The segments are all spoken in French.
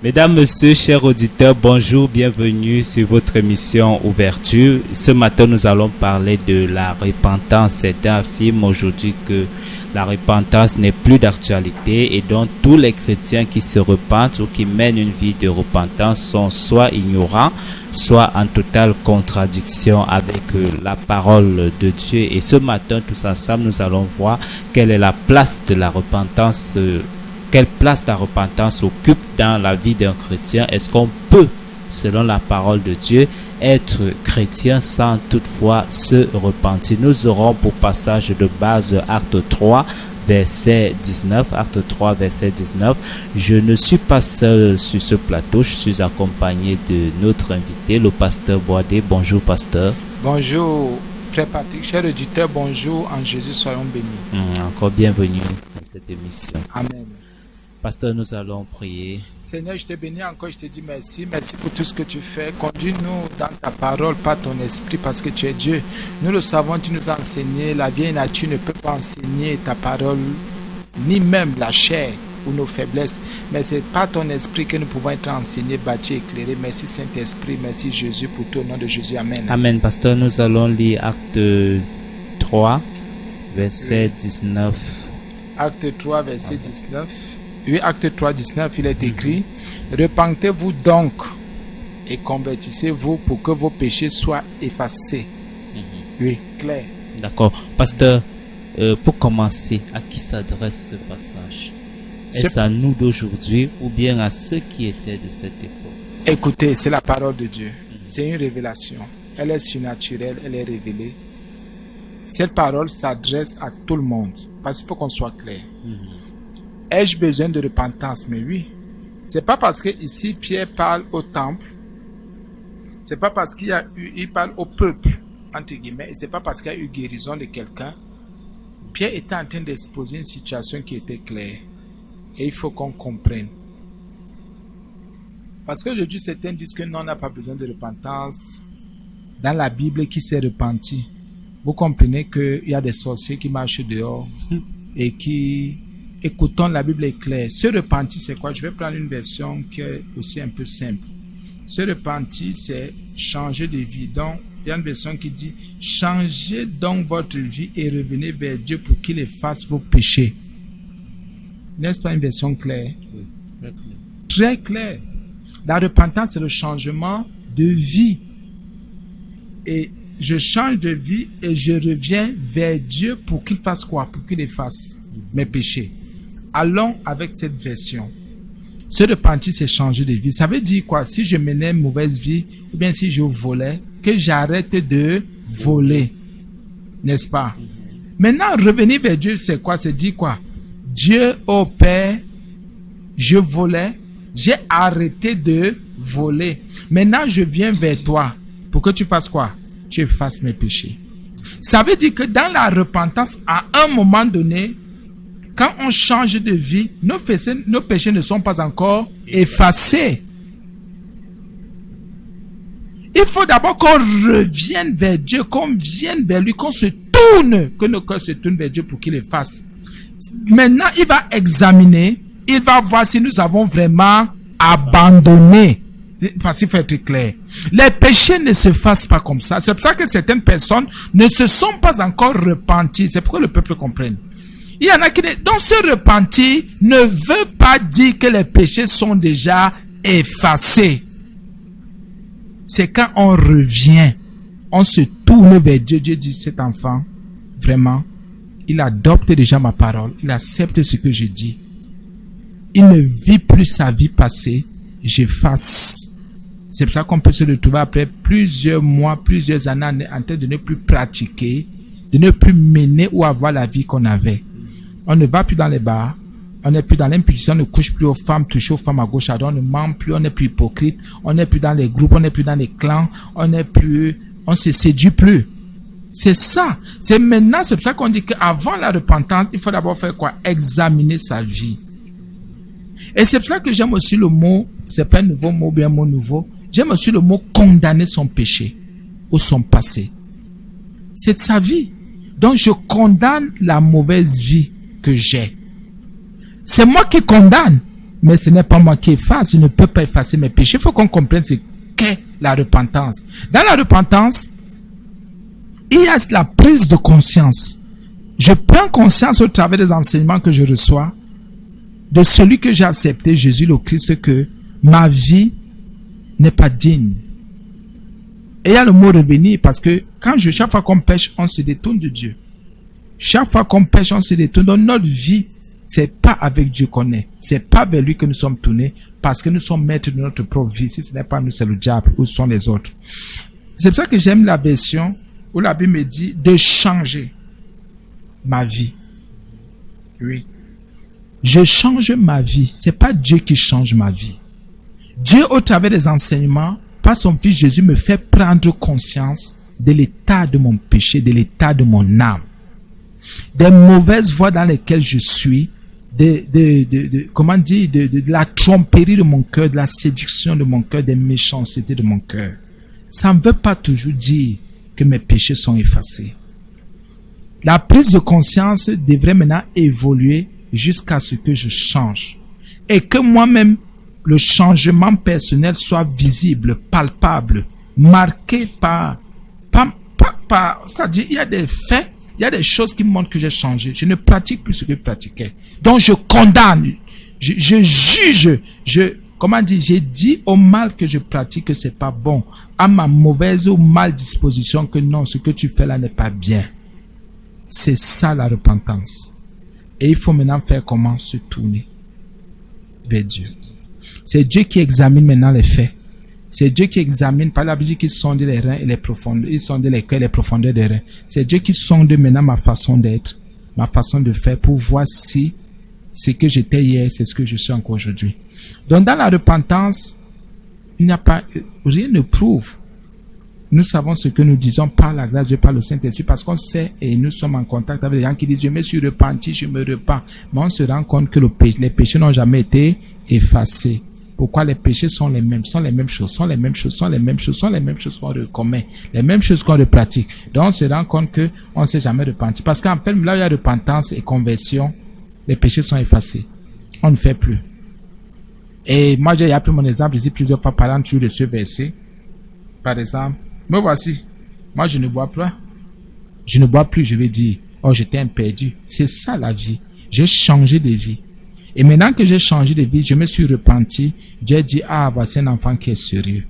Mesdames, Messieurs, chers auditeurs, bonjour, bienvenue sur votre émission Ouverture. Ce matin, nous allons parler de la repentance. Certains affirment aujourd'hui que la repentance n'est plus d'actualité et donc tous les chrétiens qui se repentent ou qui mènent une vie de repentance sont soit ignorants, soit en totale contradiction avec la parole de Dieu. Et ce matin, tous ensemble, nous allons voir quelle est la place de la repentance. Quelle place la repentance occupe dans la vie d'un chrétien? Est-ce qu'on peut, selon la parole de Dieu, être chrétien sans toutefois se repentir? Nous aurons pour passage de base Acte 3, verset 19. Acte 3, verset 19. Je ne suis pas seul sur ce plateau, je suis accompagné de notre invité, le pasteur Boadé. Bonjour, pasteur. Bonjour, frère Patrick. Chers auditeurs, bonjour. En Jésus, soyons bénis. Encore bienvenue à cette émission. Amen. Pasteur, nous allons prier. Seigneur, je te bénis encore, je te dis merci. Merci pour tout ce que tu fais. Conduis-nous dans ta parole, par ton esprit, parce que tu es Dieu. Nous le savons, tu nous as enseigné. La vieille nature ne peut pas enseigner ta parole, ni même la chair ou nos faiblesses. Mais c'est par ton esprit que nous pouvons être enseignés, bâtis, éclairés. Merci Saint-Esprit, merci Jésus, pour tout au nom de Jésus. Amen. Amen. Pasteur, nous allons lire Acte 3, verset 19. Acte 3, verset 19. Oui, Acte 3, 19, il est écrit « Repentez-vous donc et convertissez-vous pour que vos péchés soient effacés. » Oui, clair. D'accord. Pasteur, pour commencer, à qui s'adresse ce passage? Est-ce à nous d'aujourd'hui ou bien à ceux qui étaient de cette époque? Écoutez, c'est la parole de Dieu. C'est une révélation. Elle est surnaturelle, elle est révélée. Cette parole s'adresse à tout le monde parce qu'il faut qu'on soit clair. Ai-je besoin de repentance? Mais oui. C'est pas parce que ici Pierre parle au temple, c'est pas parce il parle au peuple, entre guillemets, et c'est pas parce qu'il y a eu guérison de quelqu'un. Pierre était en train d'exposer une situation qui était claire. Et il faut qu'on comprenne. Parce qu'aujourd'hui, certains disent que non, on n'a pas besoin de repentance. Dans la Bible, qui s'est repenti? Vous comprenez qu'il y a des sorciers qui marchent dehors et qui... Écoutons, la Bible est claire. Se repentir, c'est quoi? Je vais prendre une version qui est aussi un peu simple. Se repentir, c'est changer de vie. Donc, il y a une version qui dit « Changez donc votre vie et revenez vers Dieu pour qu'il efface vos péchés. » N'est-ce pas une version claire? Oui, très clair. Très claire. La repentance, c'est le changement de vie. Et je change de vie et je reviens vers Dieu pour qu'il fasse quoi? Pour qu'il efface mes péchés. Allons avec cette version. Se repentir, c'est changer de vie. Ça veut dire quoi? Si je menais une mauvaise vie, ou bien si je volais, que j'arrête de voler. N'est-ce pas? Maintenant, revenir vers Dieu, c'est quoi? C'est dire quoi? Dieu, ô Père, je volais, j'ai arrêté de voler. Maintenant, je viens vers toi pour que tu fasses quoi? Tu effaces mes péchés. Ça veut dire que dans la repentance, à un moment donné, quand on change de vie, nos péchés ne sont pas encore effacés. Il faut d'abord qu'on revienne vers Dieu, qu'on vienne vers lui, qu'on se tourne, que nos cœurs se tournent vers Dieu pour qu'il efface. Maintenant, il va examiner, il va voir si nous avons vraiment abandonné. Parce qu'il faut être clair. Les péchés ne se fassent pas comme ça. C'est pour ça que certaines personnes ne se sont pas encore repenties. C'est pour que le peuple comprenne. Il y en a qui... Donc, se repentir ne veut pas dire que les péchés sont déjà effacés. C'est quand on revient, on se tourne vers Dieu. Dieu dit, cet enfant, vraiment, il adopte déjà ma parole. Il accepte ce que je dis. Il ne vit plus sa vie passée. J'efface. C'est pour ça qu'on peut se retrouver après plusieurs mois, plusieurs années en train de ne plus pratiquer, de ne plus mener ou avoir la vie qu'on avait. On ne va plus dans les bars, on n'est plus dans l'impudicité, on ne couche plus aux femmes, touche aux femmes à gauche, à droite, on ne ment plus, on n'est plus hypocrite, on n'est plus dans les groupes, on n'est plus dans les clans, on se séduit plus. C'est ça. C'est maintenant, c'est pour ça qu'on dit qu'avant la repentance, il faut d'abord faire quoi? Examiner sa vie. Et c'est pour ça que j'aime aussi le mot, c'est pas un nouveau mot, bien un mot nouveau, j'aime aussi le mot condamner son péché ou son passé. C'est sa vie. Donc je condamne la mauvaise vie que j'ai. C'est moi qui condamne. mais ce n'est pas moi qui efface, je ne peux pas effacer mes péchés. Il faut qu'on comprenne ce qu'est la repentance. Dans la repentance, il y a la prise de conscience. Je prends conscience au travers des enseignements que je reçois de celui que j'ai accepté, Jésus le Christ, que ma vie n'est pas digne. Et il y a le mot revenir parce que chaque fois qu'on pêche, on se détourne de Dieu. Chaque fois qu'on pêche, on se détourne. Donc notre vie, c'est pas avec Dieu qu'on est. C'est pas vers lui que nous sommes tournés parce que nous sommes maîtres de notre propre vie. Si ce n'est pas nous, c'est le diable ou ce sont les autres. C'est pour ça que j'aime la version où la Bible me dit de changer ma vie. Oui. Je change ma vie. C'est pas Dieu qui change ma vie. Dieu, au travers des enseignements, par son Fils Jésus, me fait prendre conscience de l'état de mon péché, de l'état de mon âme, des mauvaises voies dans lesquelles je suis, de la tromperie de mon cœur, de la séduction de mon cœur, des méchancetés de mon cœur. Ça ne veut pas toujours dire que mes péchés sont effacés. La prise de conscience devrait maintenant évoluer jusqu'à ce que je change. Et que moi-même, le changement personnel soit visible, palpable, marqué par c'est-à-dire, il y a des faits, il y a des choses qui montrent que j'ai changé. Je ne pratique plus ce que je pratiquais. Donc, je condamne, je juge, j'ai dit au mal que je pratique que c'est pas bon, à ma mauvaise ou mal disposition que non, ce que tu fais là n'est pas bien. C'est ça la repentance. Et il faut maintenant faire comment? Se tourner vers Dieu. C'est Dieu qui examine maintenant les faits. C'est Dieu qui examine, par la Bible qui sonde les reins et les profondeurs, il sonde les cœurs et les profondeurs des reins. C'est Dieu qui sonde maintenant ma façon d'être, ma façon de faire pour voir si ce que j'étais hier, c'est ce que je suis encore aujourd'hui. Donc dans la repentance, il n'y a pas, rien ne prouve. Nous savons ce que nous disons par la grâce de Dieu, par le Saint-Esprit, parce qu'on sait et nous sommes en contact avec les gens qui disent je me suis repenti, je me repens. Mais on se rend compte que les péchés n'ont jamais été effacés. Pourquoi les péchés sont les mêmes, sont les mêmes choses, qu'on recommet, les mêmes choses qu'on repratique. Donc on se rend compte que on ne s'est jamais repenti. Parce qu'en fait, là où il y a repentance et conversion, les péchés sont effacés. On ne fait plus. Et moi, j'ai appris mon exemple ici plusieurs fois parlant toujours de ce verset. Par exemple, me voici. Moi, je ne bois plus. Je ne bois plus, je vais dire, oh, j'étais un perdu. C'est ça la vie. J'ai changé de vie. Et maintenant que j'ai changé de vie, je me suis repenti. Dieu dit, ah, voici un enfant qui est sérieux.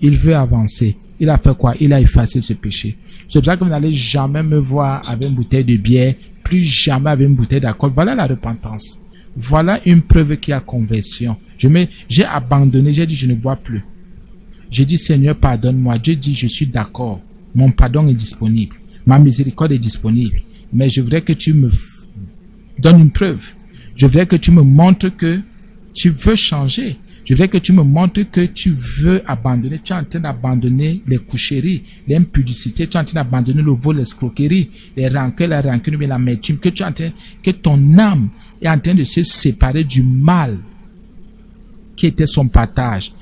Il veut avancer. Il a fait quoi? Il a effacé ce péché. C'est pour ça que vous n'allez jamais me voir avec une bouteille de bière, plus jamais avec une bouteille d'alcool. Voilà la repentance. Voilà une preuve qu'il y a conversion. J'ai abandonné, j'ai dit, je ne bois plus. J'ai dit, Seigneur, pardonne-moi. Dieu dit, je suis d'accord. Mon pardon est disponible. Ma miséricorde est disponible. Mais je voudrais que tu me donnes une preuve. Je voudrais que tu me montres que tu veux changer. Je voudrais que tu me montres que tu veux abandonner. Tu es en train d'abandonner les coucheries, l'impudicité. Tu es en train d'abandonner le vol, l'escroquerie, les rancœurs, la rancune, mais l'amertume. Que ton âme est en train de se séparer du mal qui était son partage.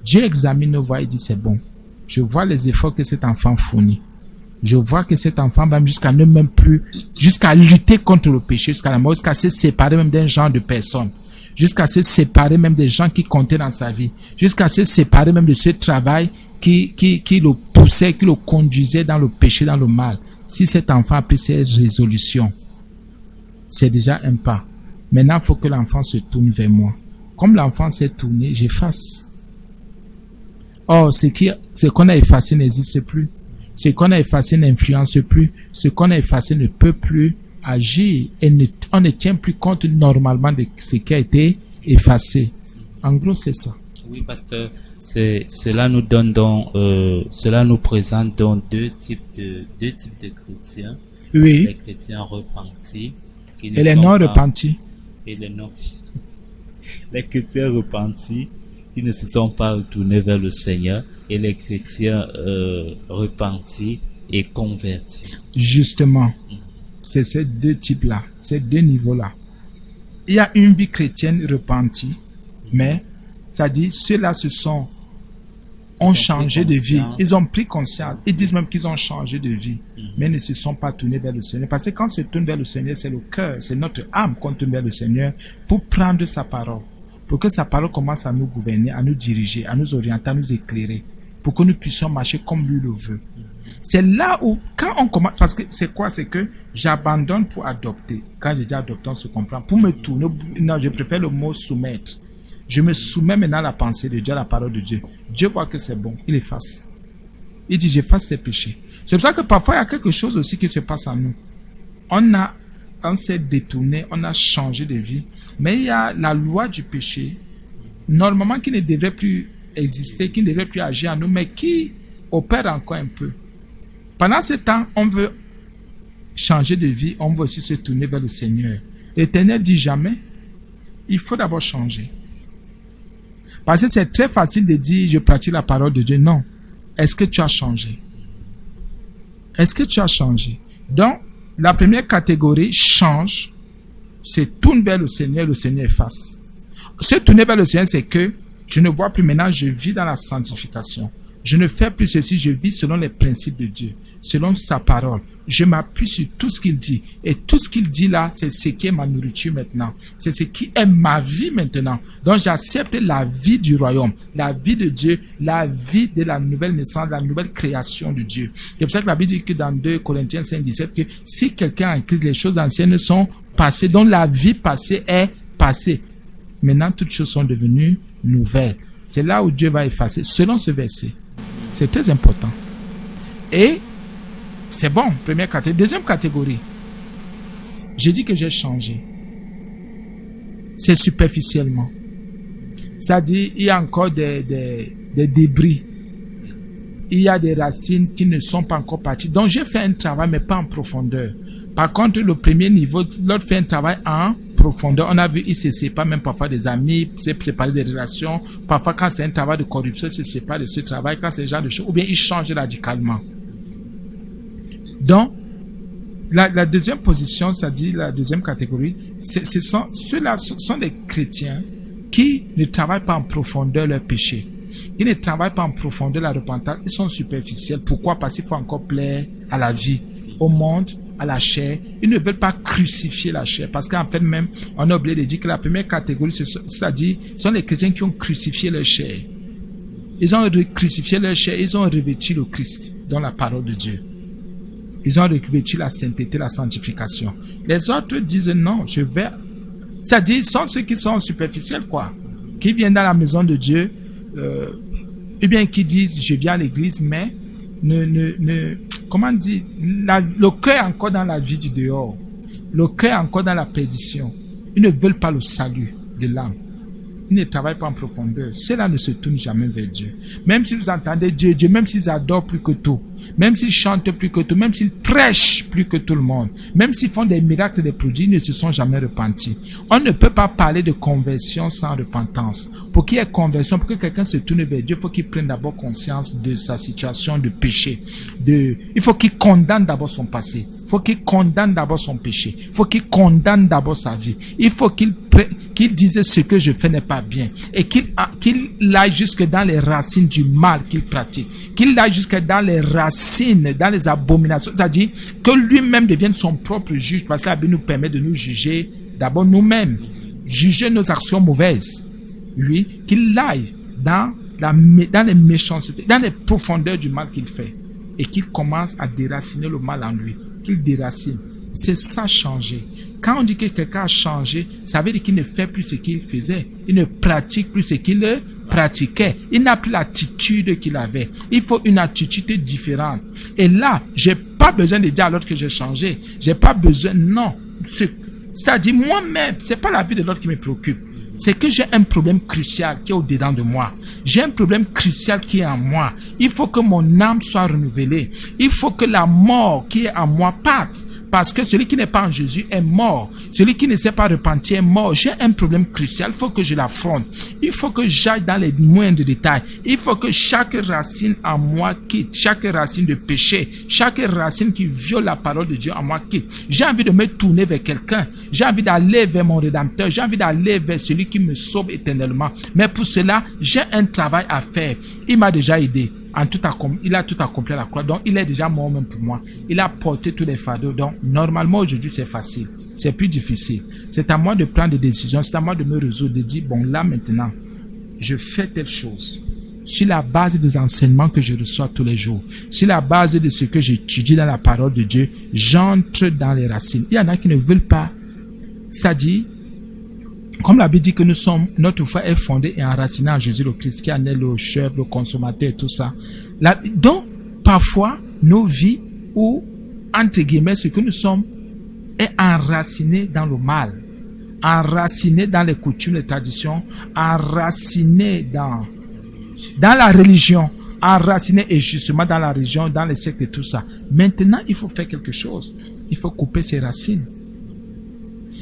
Dieu examine nos voies et dit c'est bon. Je vois les efforts que cet enfant fournit. Je vois que cet enfant va jusqu'à ne même plus, jusqu'à lutter contre le péché, jusqu'à la mort, jusqu'à se séparer même d'un genre de personnes, jusqu'à se séparer même des gens qui comptaient dans sa vie, jusqu'à se séparer même de ce travail qui le poussait, qui le conduisait dans le péché, dans le mal. Si cet enfant a pris cette résolution, c'est déjà un pas. Maintenant, il faut que l'enfant se tourne vers moi. Comme l'enfant s'est tourné, j'efface. Or, ce qu'on a effacé n'existe plus. Ce qu'on a effacé n'influence plus. Ce qu'on a effacé ne peut plus agir. Et on ne tient plus compte normalement de ce qui a été effacé. En gros, c'est ça. Oui, pasteur, cela nous donne donc, cela nous présente donc deux types de chrétiens. Oui. Les chrétiens repentis. Et les non repentis. Et les non. Les chrétiens repentis qui ne se sont pas retournés vers le Seigneur, et les chrétiens repentis et convertis. Justement, c'est ces deux types-là, ces deux niveaux-là. Il y a une vie chrétienne repentie, mais ça dit ceux-là ont changé de vie. Ils ont pris conscience. Ils disent même qu'ils ont changé de vie, mais ne se sont pas tournés vers le Seigneur. Parce que quand on se tourne vers le Seigneur, c'est le cœur, c'est notre âme qu'on tourne vers le Seigneur pour prendre sa parole, pour que sa parole commence à nous gouverner, à nous diriger, à nous orienter, à nous éclairer, pour que nous puissions marcher comme lui le veut. C'est là où, quand on commence, parce que c'est quoi? C'est que j'abandonne pour adopter. Quand j'ai dit adopter, on se comprend. Pour me tourner, non, je préfère le mot soumettre. Je me soumets maintenant à la pensée de Dieu, à la parole de Dieu. Dieu voit que c'est bon, il efface. Il dit, j'efface tes péchés. C'est pour ça que parfois, il y a quelque chose aussi qui se passe en nous. On s'est détourné, on a changé de vie. Mais il y a la loi du péché, normalement qui ne devrait plus exister, qui ne devrait plus agir en nous, mais qui opère encore un peu. Pendant ce temps, on veut changer de vie, on veut aussi se tourner vers le Seigneur. L'Éternel dit jamais, il faut d'abord changer. Parce que c'est très facile de dire, je pratique la parole de Dieu. Non. Est-ce que tu as changé? Est-ce que tu as changé? Donc, la première catégorie, change, c'est tourne vers le Seigneur efface. Se tourner vers le Seigneur, c'est que je ne vois plus maintenant, je vis dans la sanctification. Je ne fais plus ceci, je vis selon les principes de Dieu, selon sa parole. Je m'appuie sur tout ce qu'il dit. Et tout ce qu'il dit là, c'est ce qui est ma nourriture maintenant. C'est ce qui est ma vie maintenant. Donc j'accepte la vie du royaume, la vie de Dieu, la vie de la nouvelle naissance, la nouvelle création de Dieu. C'est pour ça que la Bible dit que dans 2 Corinthiens 5, 17, que si quelqu'un a en Christ, les choses anciennes sont passées, donc la vie passée est passée. Maintenant, toutes choses sont devenues nouvelles. C'est là où Dieu va effacer, selon ce verset. C'est très important. Et c'est bon, première catégorie. Deuxième catégorie, j'ai dit que j'ai changé. C'est superficiellement. C'est-à-dire, il y a encore des débris. Il y a des racines qui ne sont pas encore parties. Donc, j'ai fait un travail, mais pas en profondeur. Par contre, le premier niveau, l'autre fait un travail en profondeur. On a vu, il se sépare même parfois des amis, se sépare des relations. Parfois, quand c'est un travail de corruption, il se sépare de ce travail. Quand c'est ce genre de choses, ou bien il change radicalement. Donc, la deuxième position, c'est-à-dire la deuxième catégorie, ceux-là sont des chrétiens qui ne travaillent pas en profondeur leur péché, qui ne travaillent pas en profondeur la repentance. Ils sont superficiels. Pourquoi? Parce qu'il faut encore plaire à la vie, au monde, à la chair. Ils ne veulent pas crucifier la chair. Parce qu'en fait même, on a oublié de dire que la première catégorie, c'est-à-dire, sont les chrétiens qui ont crucifié leur chair. Ils ont crucifié leur chair, ils ont revêtu le Christ dans la parole de Dieu. Ils ont revêtu la sainteté, la sanctification. Les autres disent non, je vais... C'est-à-dire, sont ceux qui sont superficiels, quoi. Qui viennent dans la maison de Dieu, ou bien qui disent, je viens à l'église, mais comment dire, le cœur est encore dans la vie du dehors. Le cœur est encore dans la perdition. Ils ne veulent pas le salut de l'âme. Ils ne travaillent pas en profondeur. Ceux-là ne se tournent jamais vers Dieu. Même si vous entendez Dieu, même s'ils adorent plus que tout, même s'ils chantent plus que tout, même s'ils prêchent plus que tout le monde, même s'ils font des miracles, des prodiges, ils ne se sont jamais repentis. On ne peut pas parler de conversion sans repentance. Pour qu'il y ait conversion, pour que quelqu'un se tourne vers Dieu, il faut qu'il prenne d'abord conscience de sa situation de péché. Il faut qu'il condamne d'abord son passé. Il faut qu'il condamne d'abord son péché. Il faut qu'il condamne d'abord sa vie. Il faut qu'il dise ce que je fais n'est pas bien. Et qu'il aille jusque dans les racines du mal qu'il pratique. Qu'il aille jusque dans les racines, dans les abominations. C'est-à-dire que lui-même devienne son propre juge. Parce que la Bible nous permet de nous juger d'abord nous-mêmes. Juger nos actions mauvaises. Lui, qu'il aille dans les méchancetés, dans les profondeurs du mal qu'il fait. Et qu'il commence à déraciner le mal en lui. Qu'il déracine. C'est ça changer. Quand on dit que quelqu'un a changé, ça veut dire qu'il ne fait plus ce qu'il faisait. Il ne pratique plus ce qu'il pratiquait. Il n'a plus l'attitude qu'il avait. Il faut une attitude différente. Et là, j'ai pas besoin de dire à l'autre que j'ai changé. J'ai pas besoin, non. C'est-à-dire moi-même, c'est pas la vie de l'autre qui me préoccupe. C'est que j'ai un problème crucial qui est au-dedans de moi. J'ai un problème crucial qui est en moi. Il faut que mon âme soit renouvelée. Il faut que la mort qui est en moi parte. Parce que celui qui n'est pas en Jésus est mort. Celui qui ne s'est pas repenti est mort. J'ai un problème crucial. Il faut que je l'affronte. Il faut que j'aille dans les moindres détails. Il faut que chaque racine en moi quitte. Chaque racine de péché. Chaque racine qui viole la parole de Dieu en moi quitte. J'ai envie de me tourner vers quelqu'un. J'ai envie d'aller vers mon Rédempteur. J'ai envie d'aller vers celui qui me sauve éternellement. Mais pour cela, j'ai un travail à faire. Il m'a déjà aidé. Il a tout accompli à la croix. Donc, il est déjà mort même pour moi. Il a porté tous les fardeaux. Donc, normalement, aujourd'hui, c'est facile. C'est plus difficile. C'est à moi de prendre des décisions. C'est à moi de me résoudre, de dire, bon, là, maintenant, je fais telle chose. Sur la base des enseignements que je reçois tous les jours, sur la base de ce que j'étudie dans la parole de Dieu, j'entre dans les racines. Il y en a qui ne veulent pas. C'est-à-dire, comme la Bible dit que notre foi est fondée et enracinée en Jésus le Christ, qui en est le chef, le consommateur et tout ça. Donc, parfois, nos vies, ou, entre guillemets, ce que nous sommes, est enraciné dans le mal, enraciné dans les coutumes, les traditions, enraciné dans la religion, enraciné et justement dans la religion, dans les sectes et tout ça. Maintenant, il faut faire quelque chose. Il faut couper ses racines.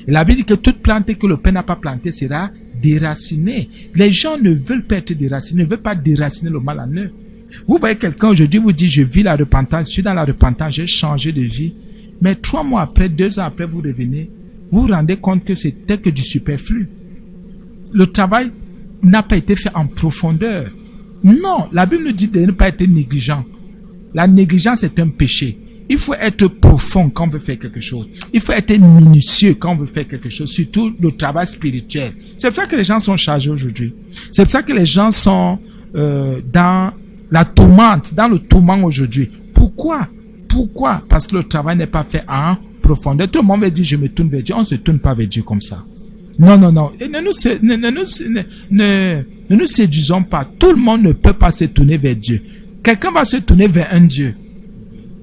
Et la Bible dit que toute plante que le Père n'a pas plantée sera déracinée. Les gens ne veulent pas être déracinés, ne veulent pas déraciner le mal en eux. Vous voyez quelqu'un aujourd'hui vous dit, je vis la repentance, je suis dans la repentance, j'ai changé de vie. Mais 3 mois après, 2 ans après, vous revenez, vous vous rendez compte que c'était que du superflu. Le travail n'a pas été fait en profondeur. Non, la Bible nous dit de ne pas être négligent. La négligence est un péché. Il faut être profond quand on veut faire quelque chose. Il faut être minutieux quand on veut faire quelque chose, surtout le travail spirituel. C'est pour ça que les gens sont chargés aujourd'hui. C'est pour ça que les gens sont dans la tourmente, dans le tourment aujourd'hui. Pourquoi? Parce que le travail n'est pas fait en profondeur. Tout le monde veut dire je me tourne vers Dieu. On ne se tourne pas vers Dieu comme ça. Non. Et ne nous séduisons pas. Tout le monde ne peut pas se tourner vers Dieu. Quelqu'un va se tourner vers un Dieu.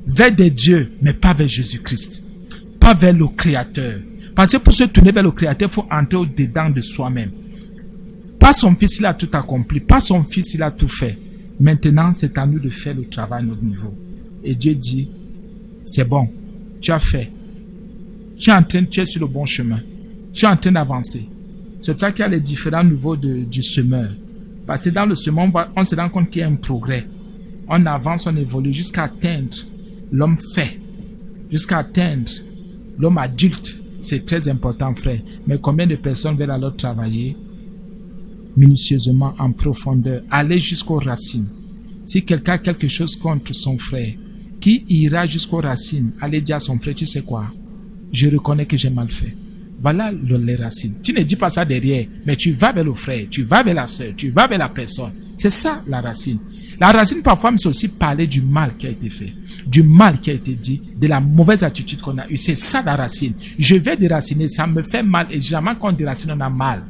Vers des dieux, mais pas vers Jésus-Christ. Pas vers le Créateur. Parce que pour se tourner vers le Créateur, il faut entrer au-dedans de soi-même. Pas son fils, il a tout accompli. Pas son fils, il a tout fait. Maintenant, c'est à nous de faire le travail à notre niveau. Et Dieu dit, c'est bon, tu as fait. Tu es sur le bon chemin. Tu es en train d'avancer. C'est pour ça qu'il y a les différents niveaux du semeur. Parce que dans le semeur, on se rend compte qu'il y a un progrès. On avance, on évolue jusqu'à atteindre l'homme fait. Jusqu'à atteindre l'homme adulte. C'est très important, frère. Mais combien de personnes veulent alors travailler minutieusement, en profondeur, aller jusqu'aux racines? Si quelqu'un a quelque chose contre son frère, qui ira jusqu'aux racines, aller dire à son frère, tu sais quoi, je reconnais que j'ai mal fait. Voilà les racines. Tu ne dis pas ça derrière, mais tu vas vers le frère, tu vas vers la soeur, tu vas vers la personne. C'est ça la racine. La racine parfois, c'est aussi parler du mal qui a été fait, du mal qui a été dit, de la mauvaise attitude qu'on a eue. C'est ça la racine. Je vais déraciner, ça me fait mal, et généralement quand on déracine, on a mal.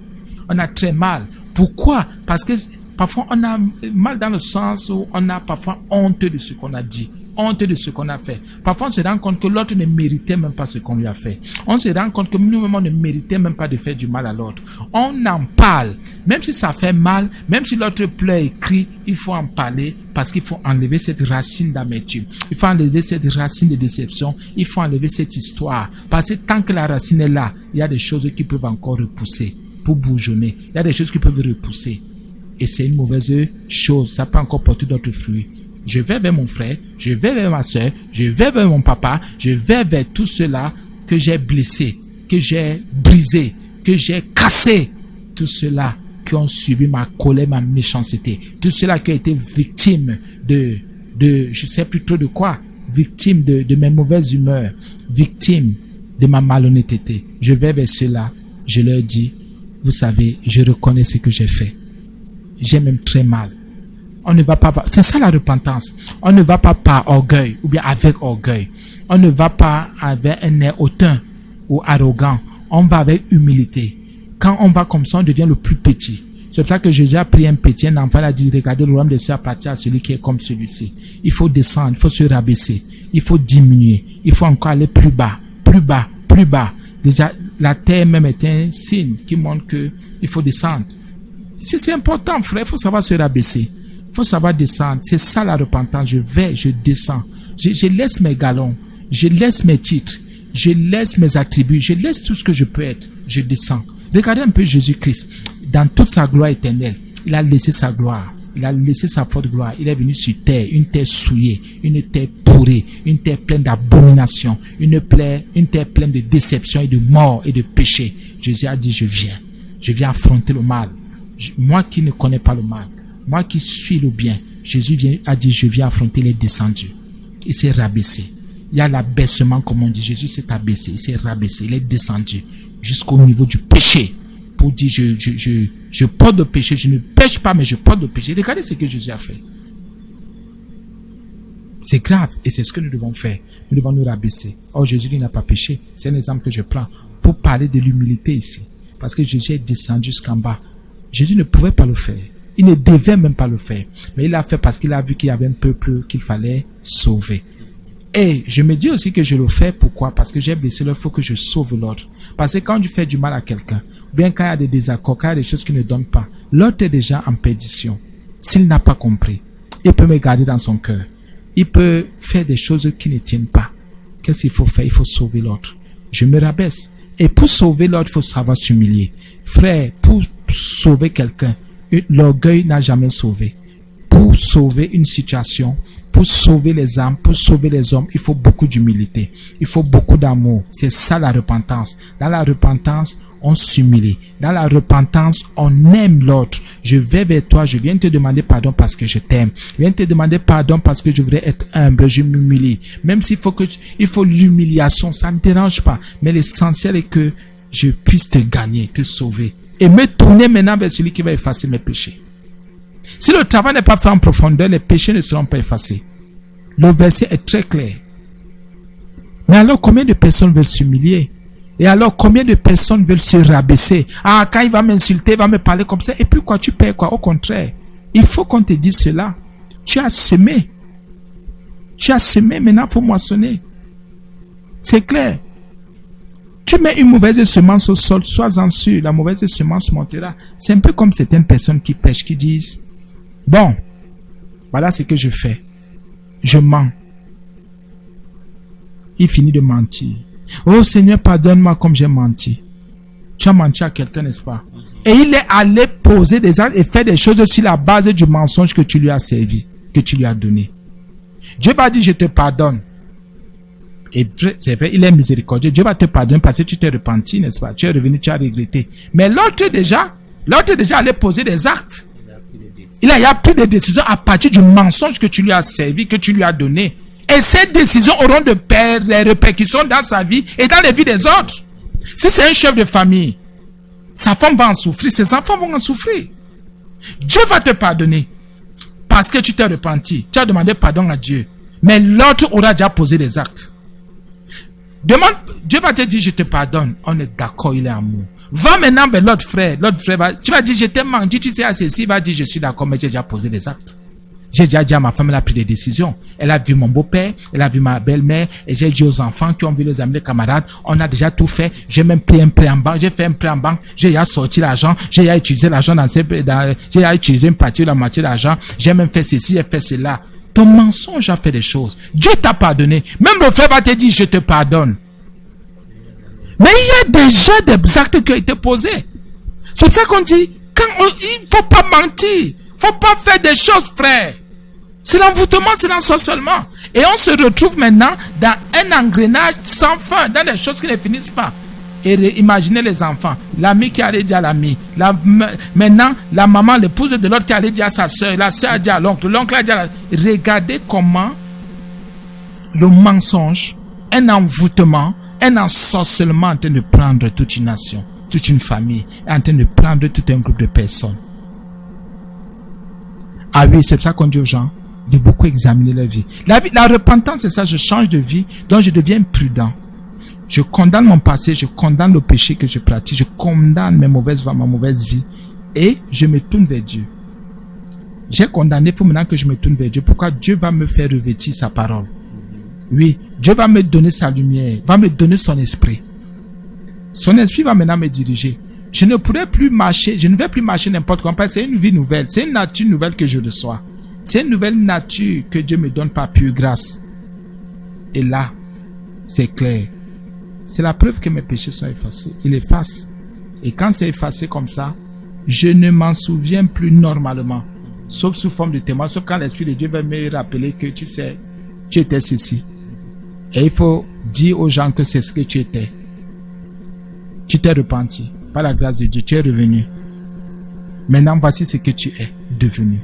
On a très mal. Pourquoi? Parce que parfois on a mal dans le sens où on a parfois honte de ce qu'on a dit, honte de ce qu'on a fait. Parfois on se rend compte que l'autre ne méritait même pas ce qu'on lui a fait. On se rend compte que nous-mêmes on ne méritait même pas de faire du mal à l'autre. On en parle, même si ça fait mal, même si l'autre pleure et crie, il faut en parler parce qu'il faut enlever cette racine d'amertume. Il faut enlever cette racine de déception. Il faut enlever cette histoire. Parce que tant que la racine est là, il y a des choses qui peuvent encore repousser pour bourgeonner. Il y a des choses qui peuvent repousser. Et c'est une mauvaise chose. Ça peut encore porter d'autres fruits. Je vais vers mon frère, je vais vers ma soeur, je vais vers mon papa, je vais vers tout cela que j'ai blessé, que j'ai brisé, que j'ai cassé. Tout cela qui ont subi ma colère, ma méchanceté. Tout cela qui a été victime de je sais plus trop de quoi. Victime de mes mauvaises humeurs. Victime de ma malhonnêteté. Je vais vers cela. Je leur dis, vous savez, je reconnais ce que j'ai fait. J'ai même très mal. On ne va pas, c'est ça la repentance. On ne va pas par orgueil ou bien avec orgueil. On ne va pas avec un air hautain ou arrogant. On va avec humilité. Quand on va comme ça, on devient le plus petit. C'est pour ça que Jésus a pris un petit, un enfant, il a dit, regardez, le royaume des cieux appartient à celui qui est comme celui-ci. Il faut descendre, il faut se rabaisser, il faut diminuer, il faut encore aller plus bas, plus bas, plus bas. Déjà, la terre même est un signe qui montre que il faut descendre. C'est important, frère, il faut savoir se rabaisser. Il faut savoir descendre. C'est ça la repentance. Je descends. Je laisse mes galons. Je laisse mes titres. Je laisse mes attributs. Je laisse tout ce que je peux être. Je descends. Regardez un peu Jésus-Christ. Dans toute sa gloire éternelle, il a laissé sa gloire. Il a laissé sa forte gloire. Il est venu sur terre. Une terre souillée. Une terre pourrie. Une terre pleine d'abomination. Une terre pleine de déception et de mort et de péché. Jésus a dit, je viens. Je viens affronter le mal. Moi qui ne connais pas le mal. Moi qui suis le bien, Jésus a dit, je viens affronter les descendus. Il s'est rabaissé. il y a l'abaissement, comme on dit. Jésus s'est abaissé, il s'est rabaissé, il est descendu jusqu'au niveau du péché. Pour dire, je porte le péché, je ne pêche pas, mais je porte le péché. Regardez ce que Jésus a fait. C'est grave, et c'est ce que nous devons faire. Nous devons nous rabaisser. Or, Jésus n'a pas péché. C'est un exemple que je prends pour parler de l'humilité ici. Parce que Jésus est descendu jusqu'en bas. Jésus ne pouvait pas le faire. Il ne devait même pas le faire. Mais il l'a fait parce qu'il a vu qu'il y avait un peuple qu'il fallait sauver. Et je me dis aussi que je le fais. Pourquoi? Parce que j'ai blessé l'autre. Il faut que je sauve l'autre. Parce que quand tu fais du mal à quelqu'un, bien quand il y a des désaccords, quand il y a des choses qui ne donnent pas, l'autre est déjà en perdition. S'il n'a pas compris, il peut me garder dans son cœur. Il peut faire des choses qui ne tiennent pas. Qu'est-ce qu'il faut faire? Il faut sauver l'autre. Je me rabaisse. Et pour sauver l'autre, il faut savoir s'humilier. Frère, pour sauver quelqu'un, l'orgueil n'a jamais sauvé. Pour sauver une situation, pour sauver les âmes, pour sauver les hommes, il faut beaucoup d'humilité. Il faut beaucoup d'amour. C'est ça la repentance. Dans la repentance, on s'humilie. Dans la repentance, on aime l'autre. Je vais vers toi, je viens te demander pardon parce que je t'aime. Je viens te demander pardon parce que je voudrais être humble, je m'humilie. Même s'il faut il faut l'humiliation, ça ne me dérange pas. Mais l'essentiel est que je puisse te gagner, te sauver. Et me tourner maintenant vers celui qui va effacer mes péchés. Si le travail n'est pas fait en profondeur, les péchés ne seront pas effacés. Le verset est très clair. Mais alors, combien de personnes veulent s'humilier? Et alors, combien de personnes veulent se rabaisser? Ah, quand il va m'insulter, il va me parler comme ça. Et puis quoi, tu perds quoi? Au contraire, il faut qu'on te dise cela. Tu as semé. Tu as semé, maintenant il faut moissonner. C'est clair. Tu mets une mauvaise semence au sol, sois-en sûr, la mauvaise semence montera. C'est un peu comme certaines personnes qui pêchent, qui disent, bon, voilà ce que je fais. Je mens. Il finit de mentir. Oh Seigneur, pardonne-moi comme j'ai menti. Tu as menti à quelqu'un, n'est-ce pas? Et il est allé poser des actes et faire des choses sur la base du mensonge que tu lui as servi, que tu lui as donné. Dieu va dire, je te pardonne. Et c'est vrai, il est miséricordieux. Dieu va te pardonner parce que tu t'es repenti, n'est-ce pas? Tu es revenu, tu as regretté. Mais l'autre déjà allait poser des actes. Il a pris des décisions à partir du mensonge que tu lui as servi, que tu lui as donné. Et ces décisions auront des répercussions dans sa vie et dans les vies des autres. Si c'est un chef de famille, sa femme va en souffrir, ses enfants vont en souffrir. Dieu va te pardonner parce que tu t'es repenti. Tu as demandé pardon à Dieu. Mais l'autre aura déjà posé des actes. Dieu va te dire, je te pardonne. On est d'accord, il est amour. Va maintenant vers l'autre frère. Tu vas dire, je t'ai menti, tu sais à ceci. Il va dire, je suis d'accord, mais j'ai déjà posé des actes. J'ai déjà dit à ma femme, elle a pris des décisions. Elle a vu mon beau-père, elle a vu ma belle-mère, et j'ai dit aux enfants qui ont vu les amis, les camarades, on a déjà tout fait. J'ai même pris un prêt en banque, j'ai fait un prêt en banque, j'ai déjà sorti l'argent, j'ai déjà utilisé l'argent j'ai déjà utilisé une partie de la moitié de l'argent, j'ai même fait ceci, j'ai fait cela. Ton mensonge a fait des choses. Dieu t'a pardonné. Même le frère va te dire, je te pardonne. Mais il y a déjà des actes qui ont été posés. C'est pour ça qu'on dit, il ne faut pas mentir. Il ne faut pas faire des choses, frère. C'est l'envoûtement, c'est l'ensorcellement. Et on se retrouve maintenant dans un engrenage sans fin, dans des choses qui ne finissent pas. Et imaginez les enfants. L'ami qui allait dire à l'ami. Maintenant, la maman, l'épouse de l'autre qui allait dire à sa soeur. La soeur a dit à l'oncle. L'oncle a dit à la... Regardez comment le mensonge, un envoûtement, un ensorcellement est en train de prendre toute une nation, toute une famille, est en train de prendre tout un groupe de personnes. Ah oui, c'est pour ça qu'on dit aux gens de beaucoup examiner leur vie. La repentance, c'est ça, je change de vie, donc je deviens prudent. Je condamne mon passé, je condamne le péché que je pratique, je condamne ma mauvaise vie et je me tourne vers Dieu. J'ai condamné, il faut maintenant que je me tourne vers Dieu. Pourquoi? Dieu va me faire revêtir sa parole. Oui, Dieu va me donner sa lumière, va me donner son esprit. Son esprit va maintenant me diriger. Je ne pourrai plus marcher, je ne vais plus marcher n'importe comment, parce que c'est une vie nouvelle, c'est une nature nouvelle que je reçois. C'est une nouvelle nature que Dieu me donne par pure grâce. Et là, c'est clair. C'est la preuve que mes péchés sont effacés. Il efface. Et quand c'est effacé comme ça, je ne m'en souviens plus normalement. Sauf sous forme de témoin, sauf quand l'Esprit de Dieu va me rappeler que tu sais, tu étais ceci. Et il faut dire aux gens que c'est ce que tu étais. Tu t'es repenti. Par la grâce de Dieu, tu es revenu. Maintenant, voici ce que tu es devenu.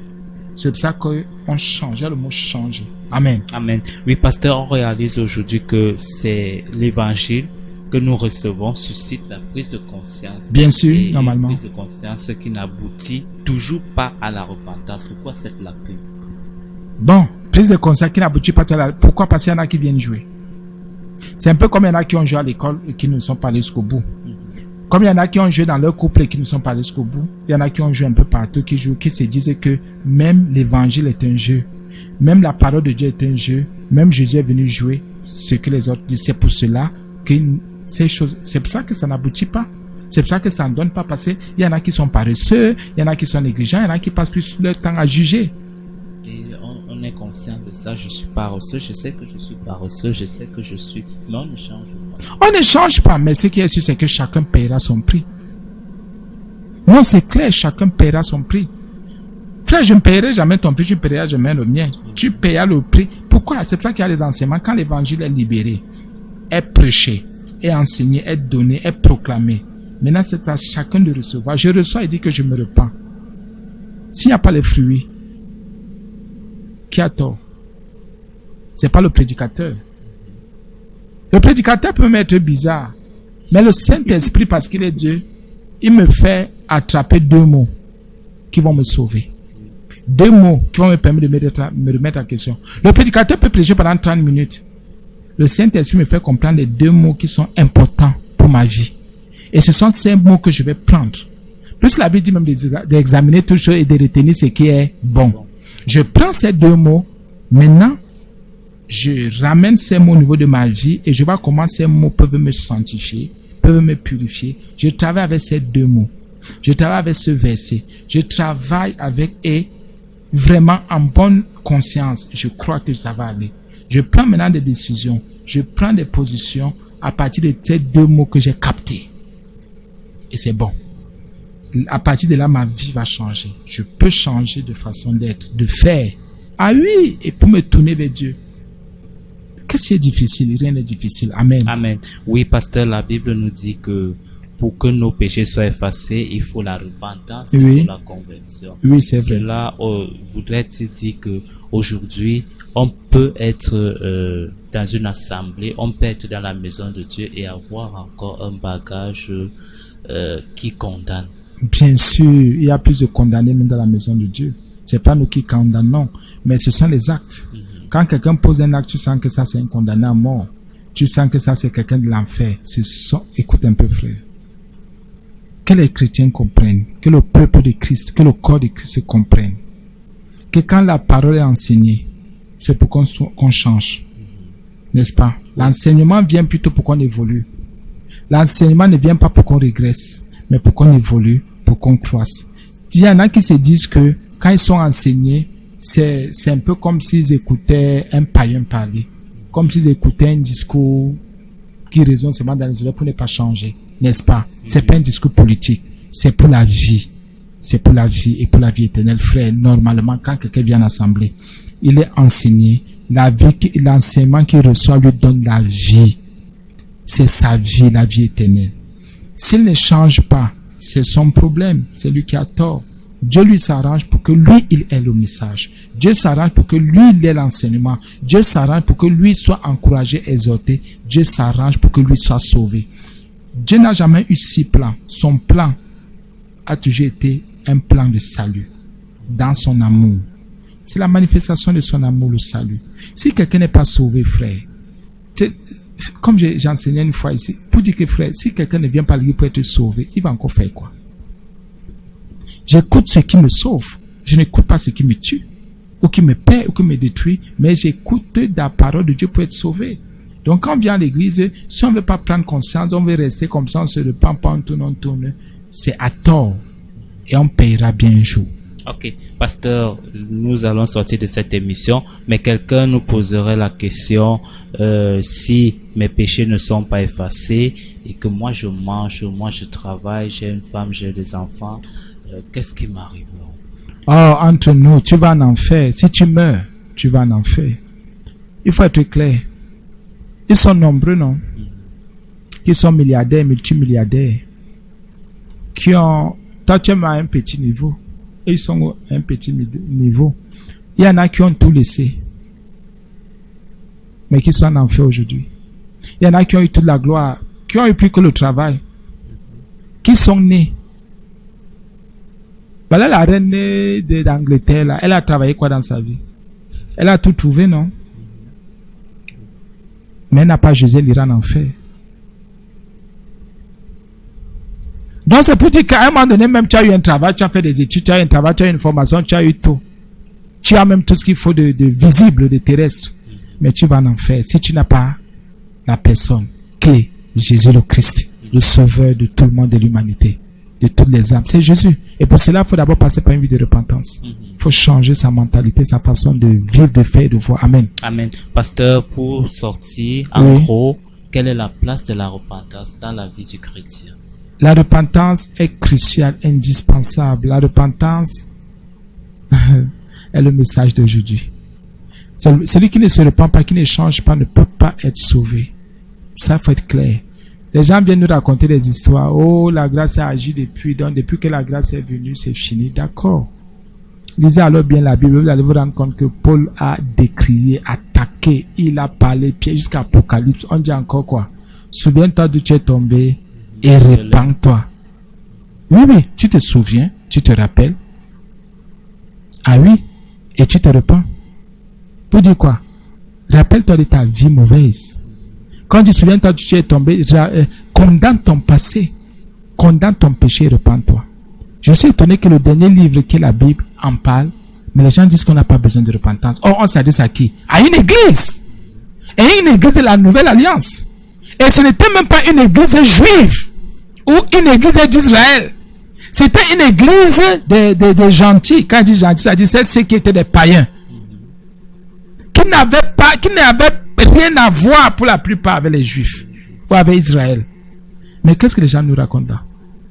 C'est pour ça qu'on change. Le mot changer. Amen. Amen. Oui, pasteur, on réalise aujourd'hui que c'est l'évangile que nous recevons suscite la prise de conscience. Bien sûr, et normalement. Une prise de conscience qui n'aboutit toujours pas à la repentance. Pourquoi cette lacune? Bon, prise de conscience qui n'aboutit pas à la... Pourquoi? Parce qu'il y en a qui viennent jouer. C'est un peu comme il y en a qui ont joué à l'école et qui ne sont pas allés jusqu'au bout. Comme il y en a qui ont joué dans leur couple et qui ne sont pas allés jusqu'au bout. Il y en a qui ont joué un peu partout, qui jouent, qui se disent que même l'évangile est un jeu. Même la parole de Dieu est un jeu. Même Jésus est venu jouer ce que les autres disent. C'est pour cela que ces choses, c'est pour ça que ça n'aboutit pas. C'est pour ça que ça ne donne pas passer. Il y en a qui sont paresseux, il y en a qui sont négligents, il y en a qui passent plus leur temps à juger. Et on est conscient de ça. Je suis paresseux, je sais que je suis paresseux, je sais que je suis... Mais on ne change pas. On ne change pas, mais ce qui est sûr, c'est que chacun paiera son prix. Non, c'est clair, chacun paiera son prix. Frère, je ne paierai jamais ton prix, tu paieras jamais le mien. Tu paieras le prix. Pourquoi? C'est pour ça qu'il y a les enseignements. Quand l'évangile est libéré, est prêché, est enseigné, est donné, est proclamé. Maintenant, c'est à chacun de recevoir. Je reçois et dis que je me repens. S'il n'y a pas les fruits, qui a tort? C'est pas le prédicateur. Le prédicateur peut m'être bizarre, mais le Saint-Esprit, parce qu'il est Dieu, il me fait attraper 2 mots qui vont me sauver. 2 mots qui vont me permettre de me remettre en question. Le prédicateur peut prêcher pendant 30 minutes. Le Saint-Esprit me fait comprendre les 2 mots qui sont importants pour ma vie. Et ce sont ces mots que je vais prendre. Plus la Bible dit même d'examiner toutes choses et de retenir ce qui est bon. Je prends ces 2 mots. Maintenant, je ramène ces mots au niveau de ma vie et je vois comment ces mots peuvent me sanctifier, peuvent me purifier. Je travaille avec ces 2 mots. Je travaille avec ce verset. Je travaille avec et vraiment en bonne conscience, je crois que ça va aller. Je prends maintenant des décisions. Je prends des positions à partir de ces 2 mots que j'ai captés. Et c'est bon. À partir de là, ma vie va changer. Je peux changer de façon d'être, de faire. Ah oui, et pour me tourner vers Dieu. Qu'est-ce qui est difficile? Rien n'est difficile. Amen. Amen. Oui, pasteur, la Bible nous dit que pour que nos péchés soient effacés, il faut la repentance, il faut la conversion. Oui, c'est vrai. Cela voudrait-il dire que aujourd'hui, on peut être dans une assemblée, on peut être dans la maison de Dieu et avoir encore un bagage qui condamne. Bien sûr, il y a plus de condamnés même dans la maison de Dieu. C'est pas nous qui condamnons, mais ce sont les actes. Quand quelqu'un pose un acte, tu sens que ça c'est un condamné à mort. Tu sens que ça c'est quelqu'un de l'enfer. Écoute un peu, frère. Que les chrétiens comprennent, que le peuple de Christ, que le corps de Christ comprenne, que quand la parole est enseignée, c'est pour qu'on change. N'est-ce pas? L'enseignement vient plutôt pour qu'on évolue. L'enseignement ne vient pas pour qu'on régresse, mais pour qu'on évolue, pour qu'on croisse. Il y en a qui se disent que quand ils sont enseignés, c'est un peu comme s'ils écoutaient un païen parler, comme s'ils écoutaient un discours qui résonne seulement dans les oreilles pour ne pas changer. N'est-ce pas? C'est pas un discours politique, c'est pour la vie. C'est pour la vie et pour la vie éternelle, frère. Normalement, quand quelqu'un vient en assemblée, il est enseigné. L'enseignement qu'il reçoit lui donne la vie. C'est sa vie, la vie éternelle. S'il ne change pas, c'est son problème. C'est lui qui a tort. Dieu lui s'arrange pour que lui, il ait le message. Dieu s'arrange pour que lui, il ait l'enseignement. Dieu s'arrange pour que lui soit encouragé, exhorté. Dieu s'arrange pour que lui soit sauvé. Dieu n'a jamais eu 6 plans. Son plan a toujours été un plan de salut dans son amour. C'est la manifestation de son amour, le salut. Si quelqu'un n'est pas sauvé, frère, comme j'ai enseigné une fois ici, pour dire que frère, si quelqu'un ne vient pas à l'église pour être sauvé, il va encore faire quoi? J'écoute ce qui me sauve. Je n'écoute pas ce qui me tue, ou qui me perd, ou qui me détruit, mais j'écoute la parole de Dieu pour être sauvé. Donc quand on vient à l'église, si on ne veut pas prendre conscience, on veut rester comme ça, on se repent pas, on tourne, c'est à tort. Et on paiera bien un jour. Ok, pasteur, nous allons sortir de cette émission, mais quelqu'un nous poserait la question, si mes péchés ne sont pas effacés et que moi je mange, moi je travaille, j'ai une femme, j'ai des enfants, qu'est-ce qui m'arrive? Oh, entre nous, tu vas en enfer. Si tu meurs, tu vas en enfer. Il faut être clair. Ils sont nombreux, non? Ils sont milliardaires, multimilliardaires, qui ont, toi tu es à un petit niveau. Et ils sont à un petit niveau. Il y en a qui ont tout laissé. mais qui sont en enfer aujourd'hui. Il y en a qui ont eu toute la gloire, qui ont eu plus que le travail, qui sont nés. Voilà la reine d'Angleterre, là, elle a travaillé quoi dans sa vie? Elle a tout trouvé, non? Mais elle n'a pas José l'Iran en enfer. Donc c'est pour dire qu'à un moment donné, même tu as eu un travail, tu as fait des études, tu as eu un travail, tu as eu une formation, tu as eu tout. Tu as même tout ce qu'il faut de visible, de terrestre. Mais tu vas en enfer si tu n'as pas la personne clé, Jésus le Christ, le sauveur de tout le monde, de l'humanité, de toutes les âmes. C'est Jésus. Et pour cela, il faut d'abord passer par une vie de repentance. Il faut changer sa mentalité, sa façon de vivre, de faire et de voir. Amen. Amen. Pasteur, pour sortir, en gros, quelle est la place de la repentance dans la vie du chrétien? La repentance est cruciale, indispensable. La repentance est le message d'aujourd'hui. Celui qui ne se repent pas, qui ne change pas, ne peut pas être sauvé. Ça, faut être clair. Les gens viennent nous raconter des histoires. Oh, la grâce a agi depuis. Donc, depuis que la grâce est venue, c'est fini. D'accord. Lisez alors bien la Bible. Vous allez vous rendre compte que Paul a décrié, attaqué. Il a parlé, Pierre, jusqu'à Apocalypse. On dit encore quoi? Souviens-toi d'où tu es tombé et repens-toi. Oui, tu te souviens, tu te rappelles. Ah oui, et tu te repens. Pour dire quoi? Rappelle-toi de ta vie mauvaise. Quand tu te souviens, toi, tu es tombé, condamne ton passé, condamne ton péché et repens-toi. Je suis étonné que le dernier livre qui est la Bible en parle, mais les gens disent qu'on n'a pas besoin de repentance. Or, on s'adresse à qui? À une église. Et une église de la Nouvelle Alliance. Et ce n'était même pas une église juive ou une église d'Israël. C'était une église de gentils. Quand je dis gentils, ça dit c'est ceux qui étaient des païens. Qui n'avaient rien à voir pour la plupart avec les Juifs ou avec Israël. Mais qu'est-ce que les gens nous racontent là?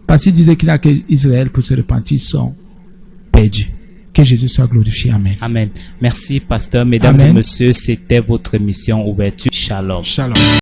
Parce qu'ils disaient qu'il n'y a qu'Israël pour se repentir, ils sont perdus. Que Jésus soit glorifié. Amen. Amen. Merci, pasteur. Mesdames et messieurs, c'était votre émission Ouverture. Shalom. Shalom.